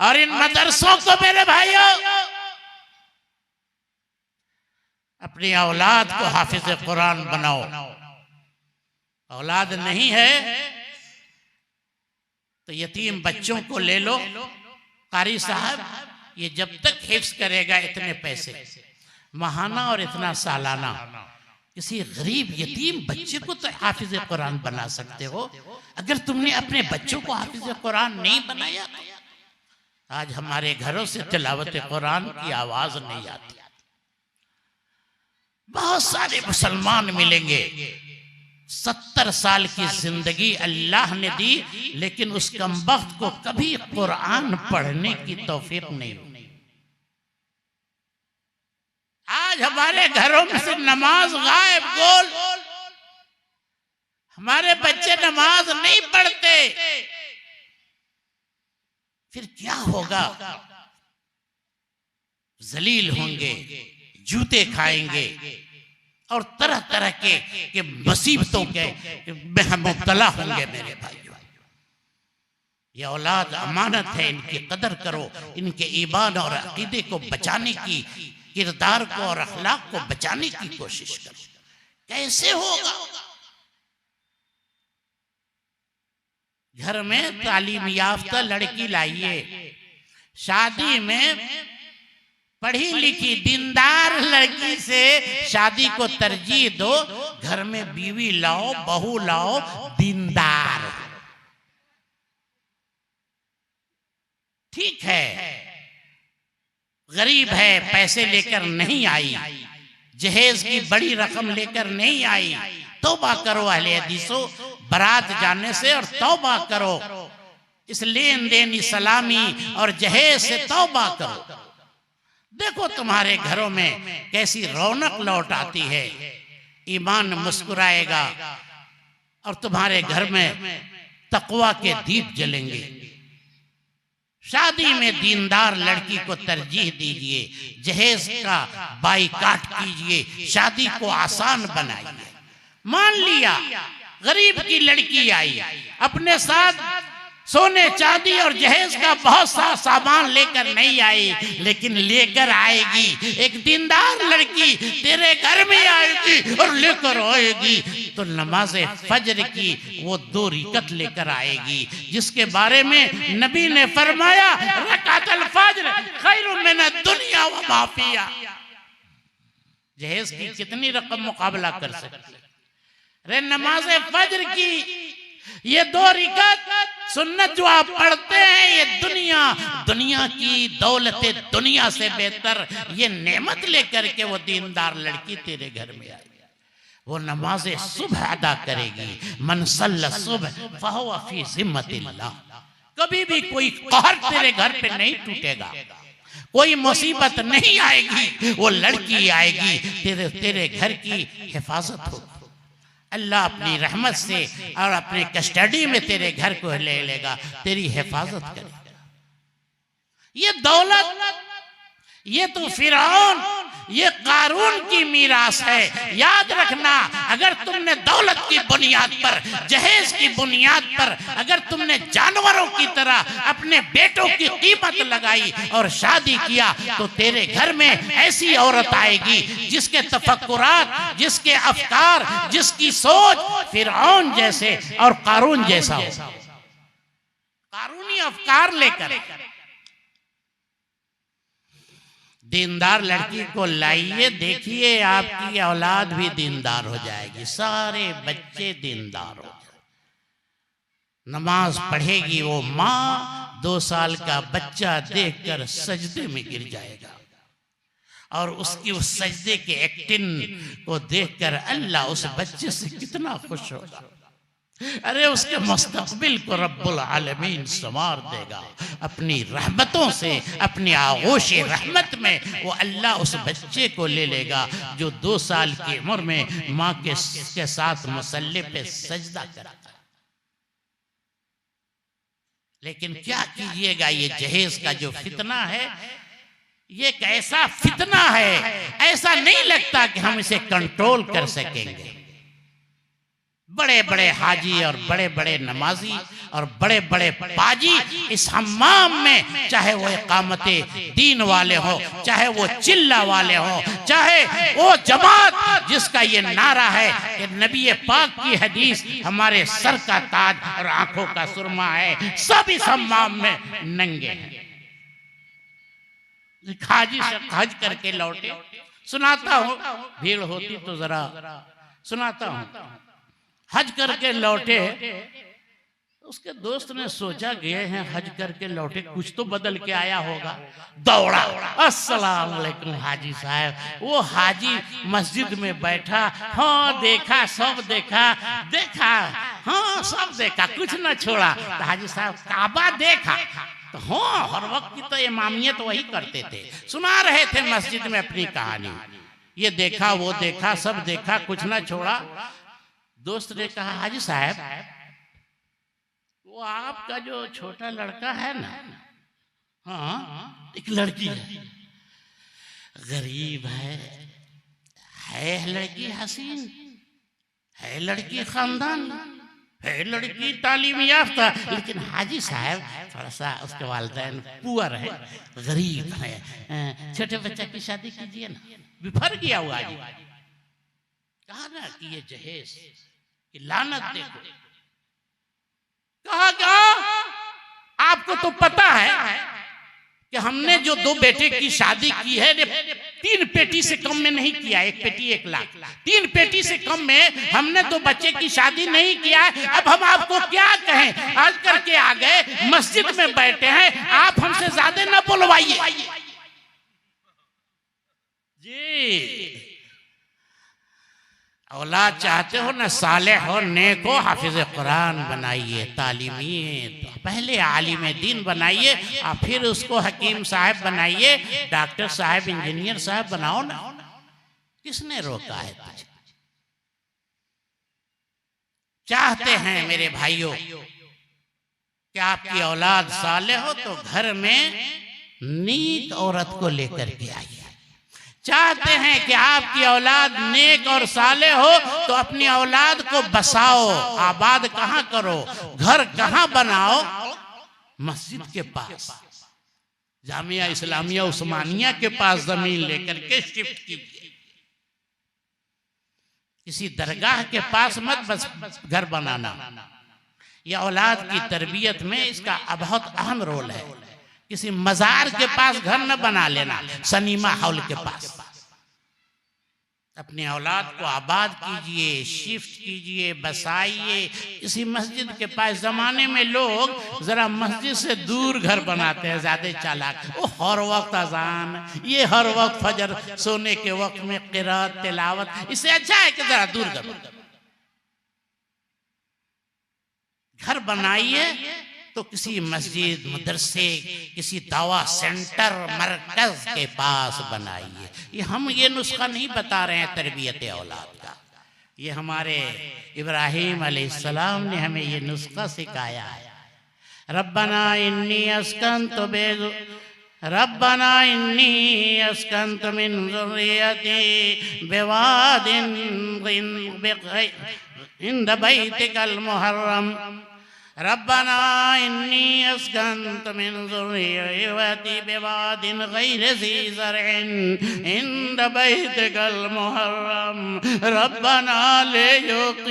S1: और इन मदरसों को मेरे भाइयों अपनी औलाद को हाफिज कुरान बनाओ। औलाद नहीं है तो यतीम बच्चों को ले लो, कारी साहब ये जब तक हिफ्ज करेगा इतने पैसे माहाना और इतना सालाना। किसी गरीब यतीम बच्चे को तो हाफिज कुरान बना सकते हो। अगर तुमने अपने बच्चों को हाफिज कुरान नहीं बनाया तो आज हमारे घरों से तिलावत कुरान की आवाज नहीं आती। बहुत सारे मुसलमान मिलेंगे 70 साल की जिंदगी अल्लाह ने दी, लेकिन उस कमबख्त को कभी कुरान पढ़ने की तौफीक नहीं हुई। आज हमारे घरों में से नमाज गायब गोल, हमारे बच्चे नमाज नहीं पढ़ते। फिर क्या होगा? जलील होंगे, जूते खाएंगे और तरह तरह के मुसीबतों के मुब्तला होंगे। मेरे भाइयों ये औलाद अमानत है, इनकी कदर करो, इनके ईमान और अकीदे को बचाने की, किरदार को और अखलाक को बचाने की कोशिश करो। कैसे होगा? घर में तालीम याफ्ता लड़की लाइए, शादी में पढ़ी लिखी दीनदार लड़की से शादी को तरजीह दो। घर में बीवी लाओ, बहू लाओ दीनदार। ठीक है गरीब है, पैसे लेकर नहीं आई, जहेज की बड़ी रकम लेकर नहीं आई, तौबा करो अहले हदीसों, बारात जाने से और तौबा करो, इस लेन देन सलामी और जहेज से तौबा करो। देखो तुम्हारे घरों में कैसी रौनक लौट आती है, ईमान मुस्कुराएगा और तुम्हारे घर में तकवा के दीप जलेंगे। शादी में दीनदार लड़की को तरजीह दीजिए, जहेज का बाइकाट कीजिए, शादी को आसान बनाइए। मान लिया गरीब की लड़की आई, अपने साथ सोने चांदी और जहेज का बहुत सा सामान लेकर नहीं आई, लेकिन लेकर आएगी। एक दीनदार लड़की तेरे घर में आएगी और लेकर आएगी तो नमाज फजर की वो 2 रिकत लेकर आएगी, जिसके बारे में नबी ने फरमाया रकातुल फज्र खैरुम मिनद दुनिया व मा फिहा। जहेज की कितनी रकम मुकाबला कर सकती है? अरे नमाज फजर की ये 2 रिकत सुन्नत जो आप पढ़ते हैं, ये दुनिया की दौलत दुनिया से बेहतर ये नेमत लेकर के वो दीनदार लड़की तेरे घर में आई। वो नमाज सुबह अदा करेगी। मन सल्ला सुबह फहुवा फी जिम्मतिल्लाह। कभी भी कोई कहर तेरे घर पे नहीं टूटेगा, कोई मुसीबत नहीं आएगी। वो लड़की आएगी, तेरे घर की हिफाजत होगी। अल्लाह अपनी रहमत से और अपने कस्टडी में तेरे घर को ले लेगा, तेरी हिफाजत करेगा। ये दौलत, ये तो फिरौन, ये कारून की मीरास है। याद रखना, अगर तुमने दौलत की बुनियाद पर, जहेज की बुनियाद पर, अगर तुमने जानवरों की तरह अपने बेटों की कीमत लगाई और शादी किया, तो तेरे घर में ऐसी औरत आएगी जिसके तफक्कुरात, जिसके अफकार, जिसकी सोच फिरौन जैसे और कारून जैसा हो। कारूनी अफकार लेकर दीनदार लड़की को लाइए, देखिए आपकी औलाद भी दीनदार हो जाएगी, सारे बच्चे दीनदार हो जाएंगे। नमाज पढ़ेगी वो माँ, 2 साल का बच्चा देखकर सजदे में गिर जाएगा और उसकी उस सजदे के एक्टिंग को देखकर अल्लाह उस बच्चे से कितना खुश होगा। अरे उसके मुस्तकबिल को रब्बुल आलमीन संवार देगा अपनी रहमतों से। अपनी आगोश रहमत में वो अल्लाह उस बच्चे को ले लेगा जो 2 साल की उम्र में माँ के साथ मुसल्ले पे सजदा करता है। लेकिन क्या कीजिएगा, ये जहेज का जो फितना है, ये एक ऐसा फितना है, ऐसा नहीं लगता कि हम इसे कंट्रोल कर सकेंगे। बड़े बड़े हाजी और बड़े बड़े नमाजी और बड़े बड़े पाजी इस हम्माम में, चाहे वो इकामते दीन वाले हो, चाहे वो चिल्ला वाले हो, चाहे वो जमात जिसका ये नारा है कि नबी पाक की हदीस हमारे सर का ताज और आंखों का सुरमा है, सब इस हम्माम में नंगे हैं। हाजी से हज करके लौटे, सुनाता हूँ, भीड़ होती तो जरा सुनाता हूँ। हज करके लौटे, उसके दोस्त ने सोचा गए हैं हज करके लौटे, कुछ तो बदल के आया होगा। दौड़ा, अस्सलाम वालेकुम हाजी साहब। वो हाजी मस्जिद में बैठा, हाँ देखा, सब देखा, हाँ सब देखा, कुछ न छोड़ा। तो हाजी साहब काबा देखा, तो हाँ हर वक्त की तो इमामियत वही करते थे, सुना रहे थे मस्जिद में अपनी कहानी। ये देखा, वो देखा, सब देखा, कुछ ना छोड़ा। दोस्त ने कहा हाजी साहब, वो आपका जो छोटा लड़का है ना, हाँ एक लड़की है, गरीब है लड़की हसीन, है लड़की खानदान, है लड़की तालीम याफ्ता, लेकिन हाजी साहब थोड़ा सा उसके वालिदैन पुअर है, गरीब है, छोटे बच्चे की शादी कीजिए ना। बिफर गया हुआ हाजी। कहा ना कि ये जहेज की लानत देखो। कहा क्या आपको तो पता है कि हमने जो 2 बेटे की शादी की है 3 पेटी से कम में नहीं किया, 1 पेटी 1 लाख, 3 पेटी से कम में हमने 2 बच्चे की शादी नहीं किया है। अब हम आपको क्या कहें, आज करके आ गए, मस्जिद में बैठे हैं, आप हमसे ज्यादा न बुलवाइए जी। औलाद चाहते हो ना सालेह हो, नेक हो, हाफिज कुरान बनाइए, तालीमी, पहले आलिम दीन बनाइए और फिर उसको हकीम साहब बनाइए, डॉक्टर साहब, इंजीनियर साहब बनाओ ना। किसने रोका है तुझे? चाहते हैं मेरे भाइयों कि आपकी औलाद सालेह हो तो घर में नेक औरत को लेकर के आइए। चाहते हैं कि आपकी औलाद नेक और साले हो तो अपनी औलाद को बसाओ, आबाद कहाँ करो, घर कहाँ बनाओ? मस्जिद के पास, जामिया इस्लामिया उस्मानिया के पास जमीन लेकर के शिफ्ट कीजिए। किसी दरगाह के पास मत बस घर बनाना। यह औलाद की तरबियत में इसका बहुत अहम रोल है। किसी मजार के पास घर न बना लेना, सनीमा हॉल के पास। अपनी औलाद को आबाद कीजिए, शिफ्ट कीजिए, बसाइए इसी मस्जिद के पास। जमाने में लोग जरा मस्जिद से दूर घर बनाते हैं, ज्यादा चालाक। वो हर वक्त अजान, ये हर वक्त फजर, सोने के वक्त में क़िराअत, तिलावत, इससे अच्छा है कि जरा दूर घर बनाइए। तो किसी मस्जिद, मदरसे, किसी दावा सेंटर, मरकज के पास बनाइए। ये हम ये नुस्खा नहीं बता रहे हैं तरबियत औलाद का, ये हमारे इब्राहीम अलैहिस्सलाम ने हमें ये नुस्खा सिखाया है। रब्बना इन्नी अस्कंतु मिन ज़ुर्रियती बिवादिन इंद बैतिकल मुहर्रम। रब्बना इन्नी अस्कंतु मिन ज़ुर्रियती बिवादिन गैरि ज़ी ज़रअन इंद बैतिकल मुहर्रम। रब्बना लियुक़ीमुस्सलाह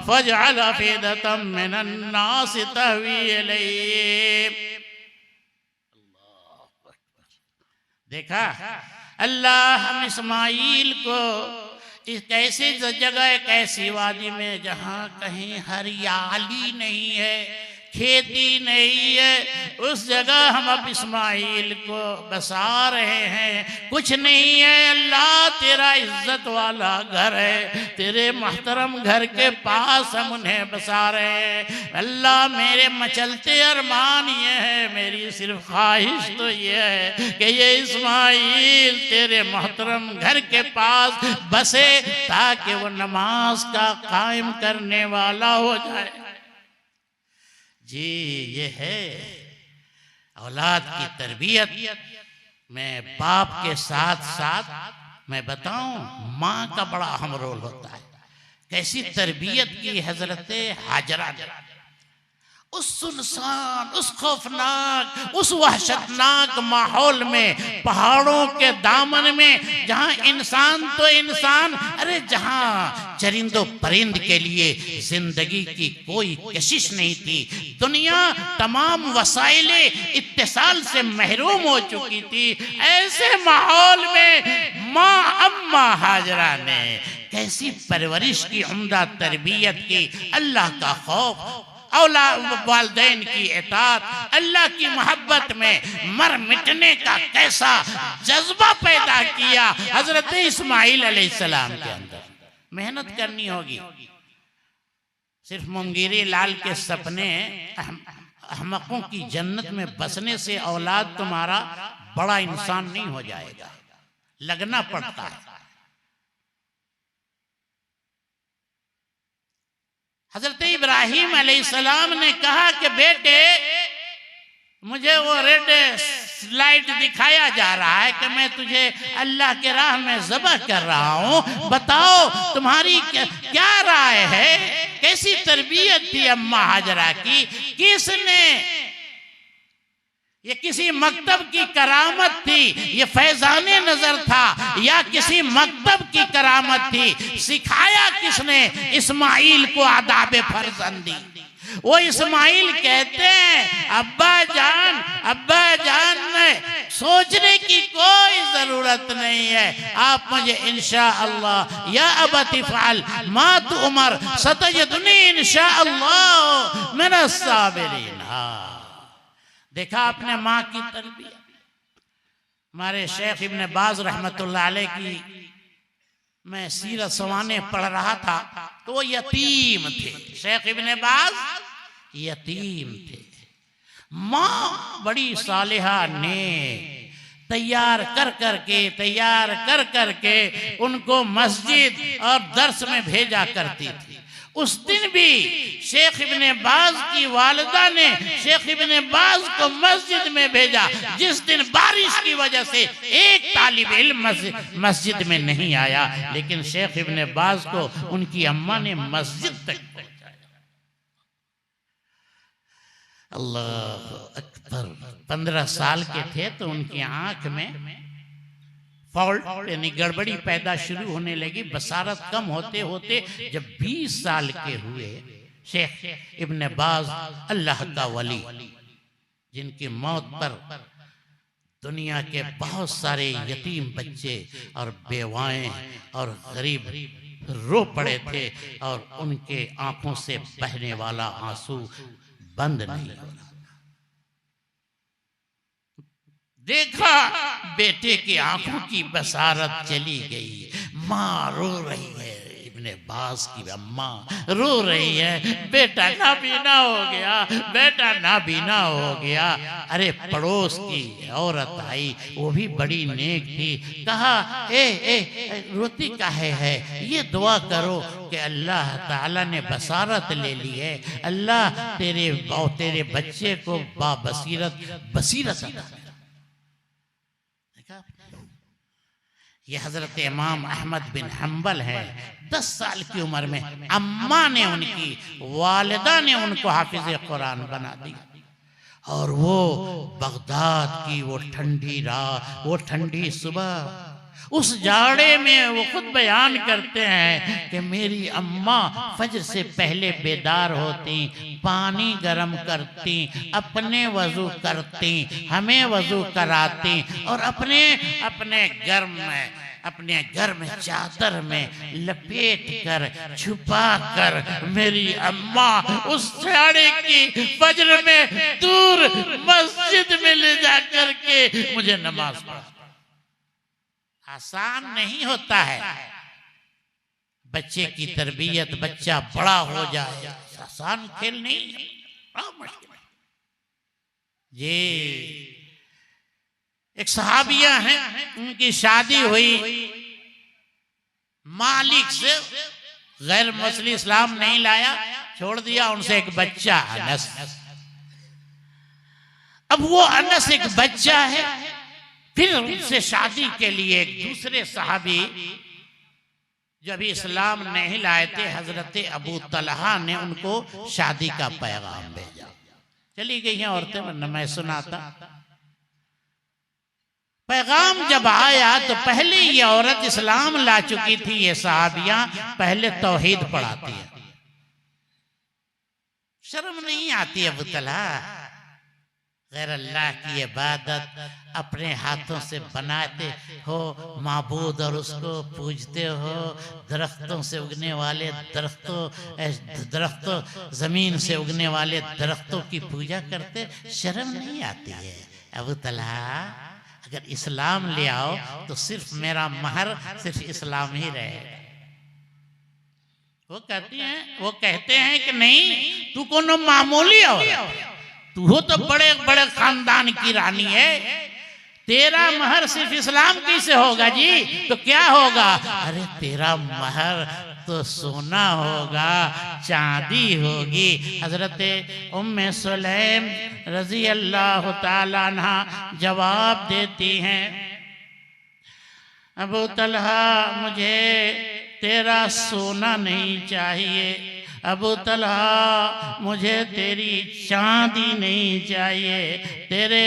S1: फ़जअल अफ़ीदतम मिनन नास तहवी इलैहिम। देखा, अल्लाह हम इस्माइल को इस ऐसी जगह, एक ऐसी वादी में जहाँ कहीं हरियाली नहीं है, खेती नहीं है, उस जगह हम अब इस्माइल को बसा रहे हैं। कुछ नहीं है अल्लाह, तेरा इज्जत वाला घर है, तेरे मोहतरम घर के पास हम उन्हें बसा रहे हैं। अल्लाह मेरे मचलते अरमान ये है, मेरी सिर्फ ख्वाहिश तो ये है कि ये इस्माइल तेरे मोहतरम घर के पास बसे, ताकि वो नमाज का कायम करने वाला हो जाए। जी ये है औलाद की तरबियत में। बाप के साथ साथ मैं बताऊं, माँ का बड़ा अहम रोल होता है। कैसी तरबियत की हजरत हाजरा ने। उस सुनसान, उस खौफनाक, उस वहशतनाक माहौल में, पहाड़ों के दामन में, जहां इंसान तो इंसान, अरे जहां चरिंदों परिंद के लिए जिंदगी की कोई कशिश नहीं थी, दुनिया तमाम वसाइले इत्तिसाल से महरूम हो चुकी थी, ऐसे माहौल में माँ अम्मा हाजरा ने कैसी परवरिश की, उम्दा तरबियत की, अल्लाह का खौफ, औलाद वालिदैन की इताअत, अल्लाह की मोहब्बत में मर मिटने का कैसा जज्बा पैदा किया हजरत इस्माइल अलैहिस्सलाम के अंदर। मेहनत करनी होगी। सिर्फ मुंगेरी लाल के सपने, अहमकों की जन्नत में बसने से औलाद तुम्हारा बड़ा इंसान नहीं हो जाएगा, लगना पड़ता है। हजरत इब्राहिम अलैहिस्सलाम ने कहा कि बेटे, मुझे वो रेड लाइट दिखाया जा रहा है कि मैं तुझे अल्लाह के राह में ज़बह कर रहा हूँ, बताओ तुम्हारी क्या राय है? कैसी तरबियत थी अम्मा हाजरा की? किसने, ये किसी मकतब की करामत थी, ये फैजाने नजर था, या किसी मकतब की करामत थी? सिखाया किसने इस्माइल को आदाब फर्जंदी? वो इस्माइल कहते हैं, अब्बा जान में सोचने की कोई जरूरत नहीं है, आप मुझे इंशाअल्लाह या अबती फ़अल मा तुअमर सतजदुनी इंशाअल्लाह मिनस साबिरीन। देखा आपने माँ की तरबियत। हमारे शेख इब्ने बाज रहमतुल्लाह अलैह की मैं सीरत सवाने पढ़ रहा था तो वो यतीम थे। शेख इब्ने बाज यतीम थे। माँ बड़ी सालिहा ने तैयार कर करके उनको मस्जिद और दर्स में भेजा करती थी। उस दिन भी शेख इब्ने बाज की वालिदा ने शेख इब्ने बाज को मस्जिद में भेजा, जिस दिन बारिश की वजह से एक तालिब इल्म मस्जिद में नहीं आया, लेकिन शेख इब्ने बाज को उनकी अम्मा ने मस्जिद तक पहुंचाया। अल्लाह अकबर। 15 साल के थे तो उनकी आंख में फॉल्ट यानी गड़बड़ी पैदा शुरू होने लगी। बसारत कम होते होते जब 20 साल के हुए, शेख इब्ने बाज अल्लाह का वली, जिनकी मौत पर दुनिया के बहुत सारे यतीम बच्चे और बेवाएं और गरीब रो पड़े थे और उनके आंखों से बहने वाला आंसू बंद नहीं हो रहा। देखा बेटे की आंखों की बसारत चली गई, माँ रो रही है, इब्ने बाज की अम्मा रो रही है, बेटा नाबीना हो गया, बेटा नाबीना हो गया। अरे पड़ोस की औरत आई, वो भी बड़ी नेक थी, कहा ए रोती काहे है, ये दुआ करो कि अल्लाह ताला ने बसारत ले ली है, अल्लाह तेरे बच्चे को बसीरत। ये हजरत इमाम अहमद बिन हम्बल है। 10 साल की उम्र में अम्मा ने उनकी वालिदा ने उनको हाफिज कुरान बना दिया। और वो बगदाद की वो ठंडी रात, वो ठंडी सुबह, उस जाड़े में वो खुद बयान करते हैं कि मेरी अम्मा फजर से पहले बेदार होती, पानी गर्म करती, अपने वजू करती, हमें वजू कराती और अपने घर में चादर में लपेट कर छुपा कर मेरी अम्मा उस जाड़े की फजर में दूर मस्जिद में ले जा करके मुझे नमाज पढ़ा। आसान नहीं होता है बच्चे की तरबियत, बच्चा बड़ा हो जाए, आसान खेल नहीं है, बड़ा मुश्किल है। ये एक सहाबिया हैं, उनकी शादी हुई, मालिक से गैर मुस्लिम इस्लाम नहीं लाया, छोड़ दिया, उनसे एक बच्चा अनस। अब वो अनस एक बच्चा है, फिर उनसे शादी के लिए एक दूसरे सहाबी जब इस्लाम नहीं लाए थे हजरत अबू तलहा ने उनको शादी का पैगाम भेजा। चली गई हैं औरतें, वरना मैं सुनाता। पैगाम जब आया तो पहले ये औरत इस्लाम ला चुकी थी, ये साहबियां पहले तौहीद पढ़ाती है। शर्म नहीं आती अबू तलहा, गैर अल्लाह की इबादत अपने हाथों से बनाते हो माबूद और उसको पूजते हो, दरख्तों से उगने वाले दरख्तों जमीन से उगने वाले दरख्तों की पूजा करते, शर्म नहीं आती है? अबू तलहा अगर इस्लाम ले आओ तो सिर्फ मेरा महर सिर्फ इस्लाम ही रहेगा। वो कहते हैं कि नहीं, तू कोनो मामूली औरत, तू हो तो बड़े बड़े खानदान की रानी है, तेरा महर सिर्फ इस्लाम कैसे होगा जी? तो क्या होगा? अरे तेरा महर तो सोना होगा, चांदी होगी। हजरत उम्मे सुलैम रजी अल्लाह ताला अन्हा जवाब देती हैं, अबू तलहा मुझे तेरा सोना नहीं चाहिए, अबू तलहा मुझे तेरी चांदी नहीं चाहिए, तेरे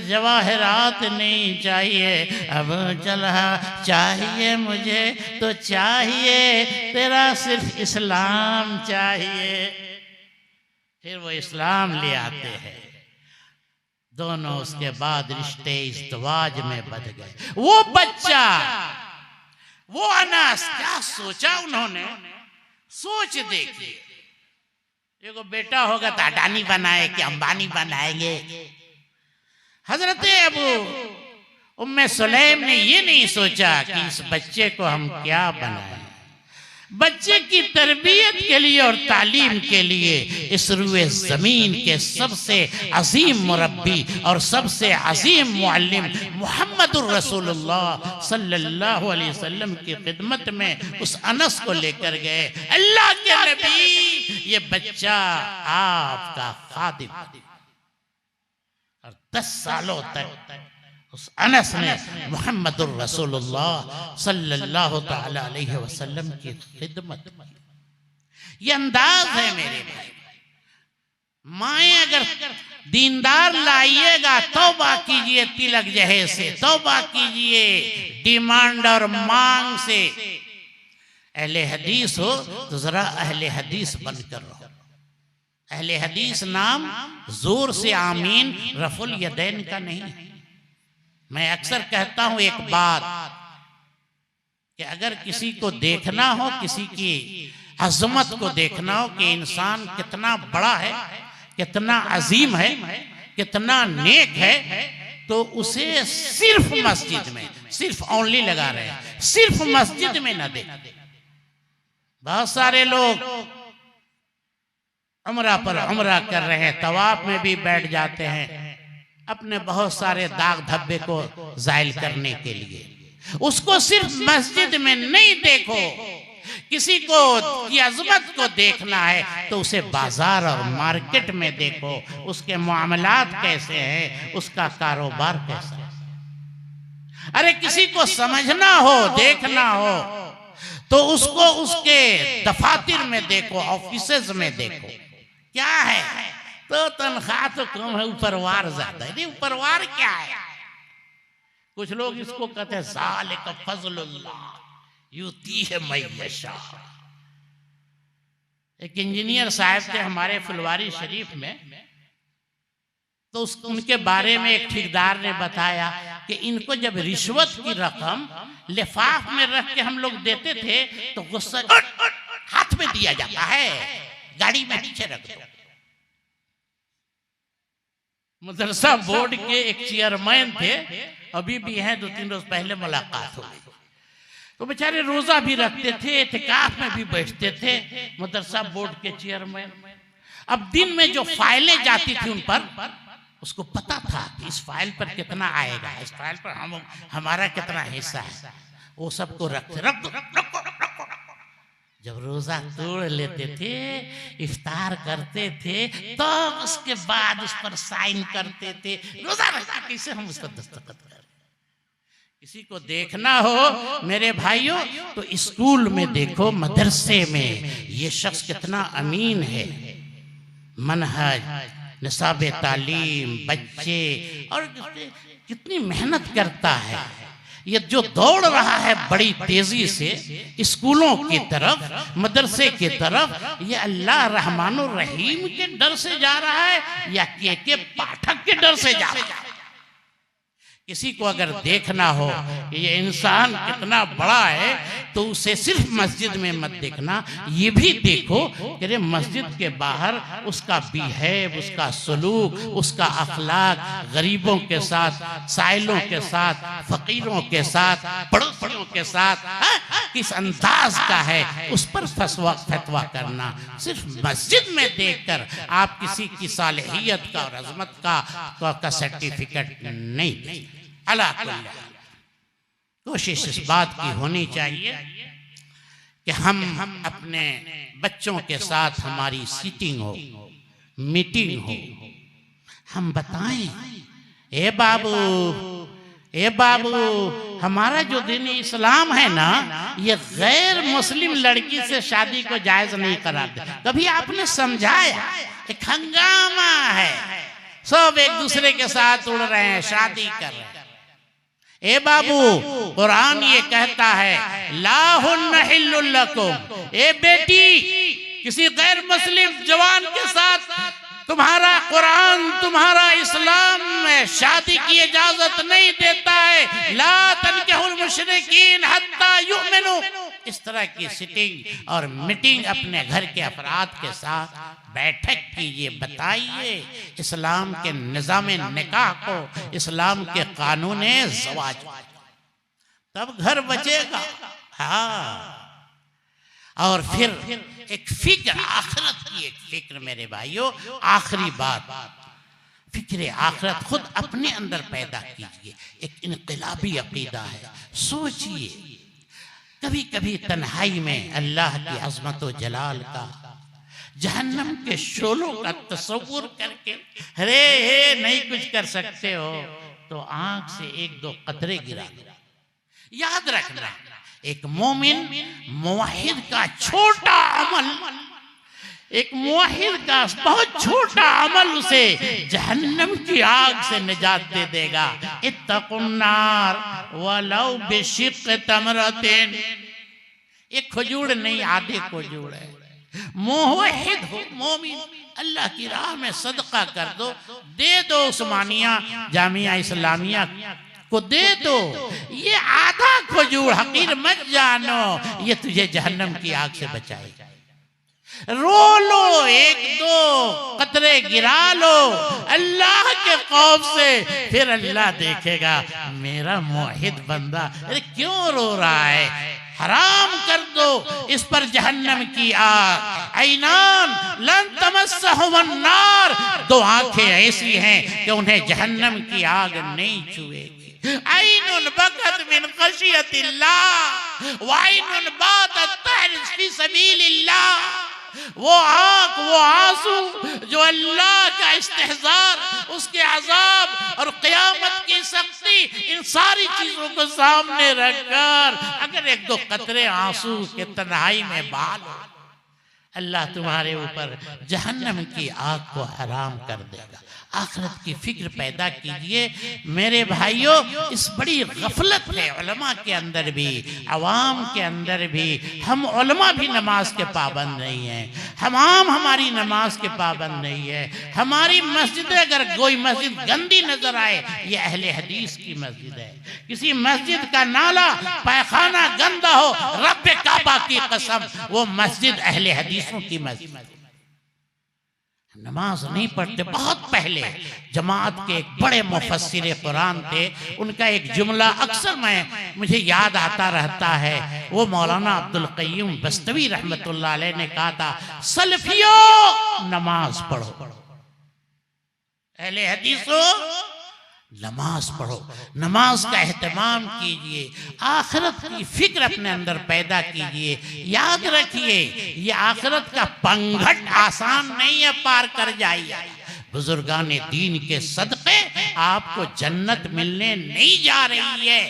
S1: जवाहरात नहीं चाहिए। अबू तलहा चाहिए मुझे तो चाहिए, तेरा सिर्फ इस्लाम चाहिए। फिर वो इस्लाम ले आते हैं, दोनों उसके बाद रिश्ते इज़्दिवाज में बध गए। वो बच्चा, वो अनास, क्या सोचा उन्होंने? सोच देखिए, एगो बेटा होगा तो अडानी बनाए कि अंबानी बनाएंगे। हजरत अबू उम्मे सुलैम ने ये नहीं सोचा कि इस बच्चे को हम क्या बनाएं। बच्चे की तरबियत के लिए और तालीम के लिए इस रुए जमीन के सबसे अजीम मुरब्बी और सबसे अजीम मुअल्लिम मुहम्मदुर रसूलुल्लाह सल्लल्लाहु अलैहि वसल्लम की खिदमत में उस अनस को लेकर गए। अल्लाह के नबी, ये बच्चा आपका खादिम। और 10 सालों तक उस अनस ने मुहम्मदुर रसूलुल्लाह सल्लल्लाहु ताला अलैहि वसल्लम की खिदमत की। ये अंदाज है मेरे भाई। माए अगर दीनदार लाइएगा, तौबा कीजिए तिलक जहे से, तौबा कीजिए डिमांड और मांग से। अहले हदीस हो तो जरा अहले हदीस बनकर रहो। अहले हदीस नाम जोर से आमीन रफुल यदैन का नहीं है। मैं अक्सर कहता हूं एक बात कि अगर किसी को देखना हो, किसी की अजमत को देखना हो कि इंसान कितना बड़ा है, कितना अजीम है, कितना नेक है, तो उसे सिर्फ मस्जिद में, सिर्फ ओनली लगा रहे हैं, सिर्फ मस्जिद में ना देख। बहुत सारे लोग उम्रा पर उम्रा कर रहे हैं, तवाफ में भी बैठ जाते हैं अपने बहुत सारे दाग धब्बे को जायल करने के लिए। उसको सिर्फ मस्जिद में नहीं देखो। किसी को की अजमत को देखना है तो उसे बाजार और मार्केट में देखो, उसके मामलात कैसे हैं, उसका कारोबार कैसा है। अरे किसी को समझना हो, देखना हो तो उसको उसके दफातर में देखो, ऑफिसेज में देखो। क्या है तो तनख्वाह तो कम है, ऊपरवार ज्यादा है। नहीं, ऊपरवार क्या है? कुछ लोग इसको कहते हैं ज़ालिक फज़लुल्लाह युतीह मन यशा। एक इंजीनियर साहब थे हमारे फुलवारी शरीफ में, तो उनके बारे में एक ठेकेदार ने बताया कि इनको जब रिश्वत की रकम लिफाफ में रख के हम लोग देते थे तो गुस्सा हाथ में दिया जाता है, गाड़ी में पीछे रख दो। मदरसा बोर्ड के एक चेयरमैन थे, अभी भी हैं, 2-3 रोज पहले मुलाकात हो गई। तो बेचारे रोजा भी रखते थे, इतिकाफ में भी बैठते थे, मदरसा बोर्ड के चेयरमैन। अब दिन में जो फाइलें जाती थी उन पर, उसको पता था कि इस फाइल पर कितना आएगा, इस फाइल पर हमारा कितना हिस्सा है, वो सबको रख जब रोजा तोड़ लेते थे, इफ्तार करते थे, तो उसके बाद उस पर साइन करते थे। रोजा रखा कैसे हम उस पर दस्तखत करें? किसी को देखना हो मेरे भाइयों तो स्कूल में देखो, मदरसे में ये शख्स कितना अमीन है, मनहज, निसाब तालीम, बच्चे, और कितनी मेहनत करता है। ये जो दौड़ रहा है बड़ी तेजी से स्कूलों की तरफ, मदरसे की तरफ, ये अल्लाह रहमानुर रहीम के डर से जा रहा है या के पाठक के डर से जा रहा है? किसी को अगर देखना हो कि ये इंसान कितना बड़ा है तो उसे सिर्फ मस्जिद में मत देखना, ये भी देखो कि मस्जिद के बाहर उसका बिहेव, उसका सलूक, उसका अखलाक, गरीबों के साथ, साइलों के साथ, फकीरों के साथ, पड़ोसियों के साथ किस अंदाज का है, उस पर फतवा करना। सिर्फ मस्जिद में देखकर आप किसी की सालेहियत का और अजमत का सर्टिफिकेट नहीं। कोशिश इस बात की होनी चाहिए कि हम अपने बच्चों के साथ हमारी सीटिंग हो, मीटिंग हो, हम बताएं, ए बाबू हमारा जो दीन इस्लाम है ना, ये गैर मुस्लिम लड़की से शादी को जायज नहीं कराते। कभी आपने समझाया? एक हंगामा है, सब एक दूसरे के साथ उड़ रहे हैं, शादी कर रहे हैं। ए बाबू, कुरान ये कहता है ला हुन्ना हिल्लुल लकुम, ए बेटी किसी गैर मुस्लिम जवान के साथ तुम्हारा कुरान, तुम्हारा इस्लाम में शादी की इजाजत नहीं देता है। ला तनकिहुल मुशरिकीन हत्ता युमिनु। इस तरह की सिटिंग और मीटिंग अपने घर के अफराद के साथ बैठक कीजिए, बताइए इस्लाम के निज़ाम निकाह को, इस्लाम के कानून ज़वाज, तब घर बचेगा। हाँ, और फिर एक फिक्र, आखिरत की एक फिक्र मेरे भाइयों, आखिरी बात, फिक्र आखिरत खुद अपने अंदर पैदा कीजिए। एक इनकलाबी अकीदा है। सोचिए, कभी कभी तन्हाई में अल्लाह की अज़मत व जलाल का, जहन्नम के शोलों का तस्वुर करके हे नहीं कुछ कर सकते हो तो आंख से एक दो कतरे गिरा दो। याद रखना, एक मोमिन मुवाहिद का छोटा अमल, एक मुवाहिद का बहुत छोटा अमल उसे जहन्नम की आग से निजात दे देगा। इत्तकुन्नार वलौ बिशिक्क तमरतिन। एक खजूर नहीं, आधे खजूर है। मुवाहिद हो, मोमिन, अल्लाह की राह में सदका कर दो, दे दो उस्मानिया जामिया इस्लामिया को दे दो। ये आधा खजूर हकीर मत जानो, ये तुझे जहन्नम की आग से बचाएगा। रो लो, एक दो कतरे गिरा लो अल्लाह के खौफ से, फिर अल्लाह देखेगा मेरा मुवाहिद बंदा अरे क्यों रो रहा है। हराम कर दो इस पर जहन्नम की आग। ऐनान लन तमस्सहुमुन नार। दो आंखें ऐसी हैं कि उन्हें जहन्नम की आग नहीं छुएगी। ऐनुन बकत मिन खशियतिल्लाह व ऐनुन बातत तहरिस फी सबीलिल्लाह। वो आंख, वो आंसू जो अल्लाह का इस्तेहजार, उसके अजाब और क़यामत की सख्ती, इन सारी चीजों को सामने रखकर अगर एक दो कतरे आंसू के तन्हाई में बहा लो, अल्लाह तुम्हारे ऊपर जहन्नम की आग को हराम कर देगा। आखिरत की फिक्र पैदा कीजिए मेरे भाइयों। इस बड़ी गफलत है उलमा के अंदर भी, अवाम के अंदर भी। हम उलमा भी नमाज के पाबंद नहीं हैं, हम आम हमारी नमाज के पाबंद नहीं है। हमारी मस्जिद, अगर कोई मस्जिद गंदी नजर आए, ये अहले हदीस की मस्जिद है। किसी मस्जिद का नाला पैखाना गंदा हो, रब्बे काबा की कसम वो मस्जिद अहले हदीसों की मस्जिद। नमाज नहीं पढ़ते। बहुत पहले जमात के एक बड़े मुफस्सिर कुरान थे, उनका एक जुमला अक्सर मुझे याद आता रहता है। वो मौलाना अब्दुल क़य्यूम बस्तवी रहमतुल्लाह अलैह ने कहा था, सलफियों नमाज पढ़ो, अहले हदीसों नमाज पढ़ो, नमाज का एहतमाम कीजिए, आखिरत की फिक्र अपने अंदर पैदा कीजिए। याद रखिए ये आखिरत का पंघट आसान नहीं है, पार कर जाइए। बुजुर्गान दीन के सदक़े आपको जन्नत मिलने नहीं जा रही है।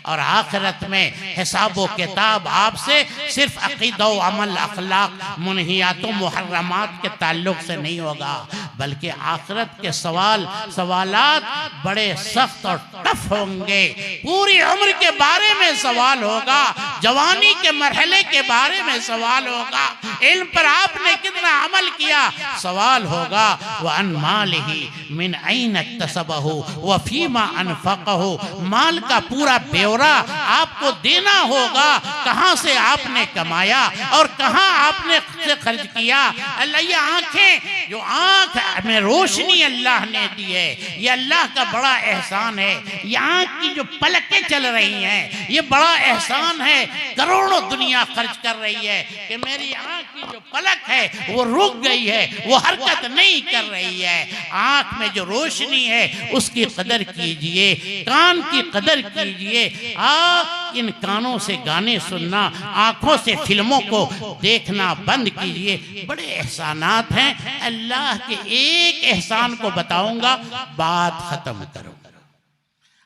S1: और आखिरत में हिसाब व किताब आपसे सिर्फ अक़ीदा व अमल, अखलाक, मुनहियात व मुहर्रमात के ताल्लुक से नहीं होगा, बल्कि आखिरत के सवालात बड़े सख्त और टफ होंगे। पूरी उम्र के बारे में सवाल होगा, जवानी के मरहले के बारे में सवाल होगा, इल्म पर आपने कितना अमल किया सवाल होगा। व अन मालिही मिन ऐन इक्तसबहु व फीमा अनफक़हु, माल का पूरा ब्यौरा आपको देना होगा, कहाँ से आपने कमाया और कहाँ आपने से खर्च किया। अल्लाह ये आंखें, जो आंख में रोशनी अल्लाह ने दी है, ये अल्लाह का बड़ा एहसान है। ये आंख की जो पलकें चल रही हैं, ये बड़ा एहसान है। करोड़ों दुनिया खर्च कर रही है कि मेरी आंख की जो पलक है वो रुक गई है, वो हरकत नहीं कर रही है। आंख में जो रोशनी है उसकी कदर कीजिए, कान की कदर कीजिए। आप इन कानों से गाने सुनना, आंखों से फिल्मों को देखना बंद कीजिए। बड़े एहसानात हैं। अल्लाह के एक एहसान को बताऊंगा, बात खत्म करूंगा।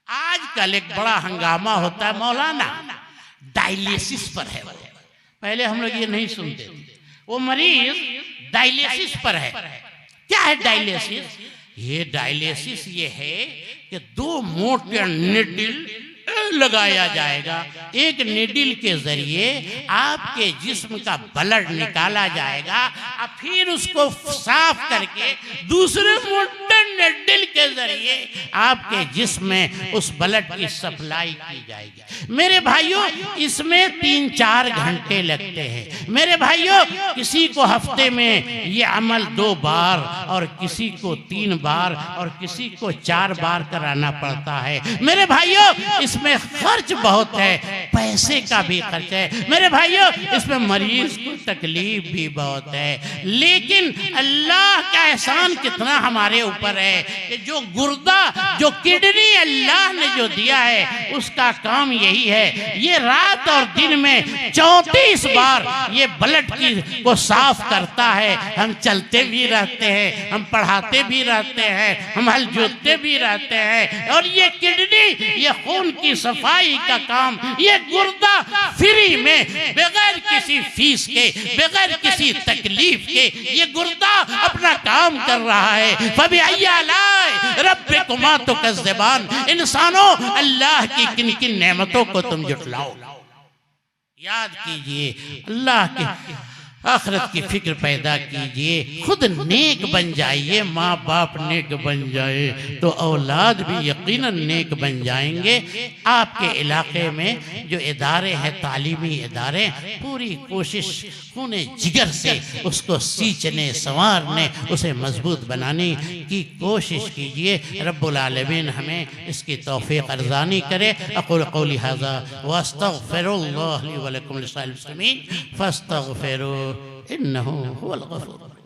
S1: आजकल एक बड़ा हंगामा होता है, मौलाना डायलिसिस पर है। पहले हम लोग ये नहीं सुनते थे, वो मरीज डायलिसिस पर है। क्या है डायलिसिस? ये डायलिसिस ये है कि 2 मोटे निडल लगाया जाएगा। एक निडल के जरिए आपके जिस्म का ब्लड निकाला जाएगा और फिर उसको साफ करके दूसरे मोटे निडल के जरिए आपके जिस्म में उस ब्लड की सप्लाई की जाएगी। मेरे भाइयों, इसमें 3-4 घंटे लगते हैं। मेरे भाइयों, किसी को हफ्ते में ये अमल 2 बार और किसी को 3 बार और किसी को 4 बार कराना पड़ता है। मेरे भाइयों, इसमें खर्च बहुत है, पैसे का भी खर्च है। मेरे भाइयों, इसमें मरीज को तकलीफ भी बहुत है। लेकिन अल्लाह का एहसान कितना हमारे ऊपर है कि जो गुर्दा, जो किडनी अल्लाह ने जो दिया है, उसका काम यही है, ये रात और दिन में 34 बार ये ब्लड की को साफ करता है। हम चलते भी रहते हैं, हम पढ़ाते भी रहते हैं, हम हल जोतते भी रहते हैं। और ये किडनी, ये खून की सफाई का काम, ये गुर्दा फ्री में, बगैर किसी फीस के, बगैर किसी तकलीफ के, ये गुर्दा अपना काम कर रहा है। फबी अय्यालाए रब्बिकुमा तुकज़्ज़िबान, इंसानों, अल्लाह की किन किन नेमतों को तुम जुटलाओ। याद कीजिए, अल्लाह के आखिरत की फिक्र पैदा कीजिए, खुद नेक बन जाइए। माँ बाप नेक बन जाए तो औलाद भी यकीनन नेक बन जाएंगे। आपके इलाके में जो इदारे हैं, तालीमी इदारे, पूरी कोशिश खूने जिगर से उसको सींचने, संवारने, उसे मजबूत बनाने की कोशिश कीजिए। रब्बुल आलमीन हमें इसकी तौफीक अर्ज़ानी करे। अक़ूलु क़ौली हाज़ा व अस्तग़फ़िरुल्लाह ली व लकुम लिसाइरिल मुस्लिमीन फ़स्तग़फ़िरूहु इन्नहु हुवल गफ़ूर।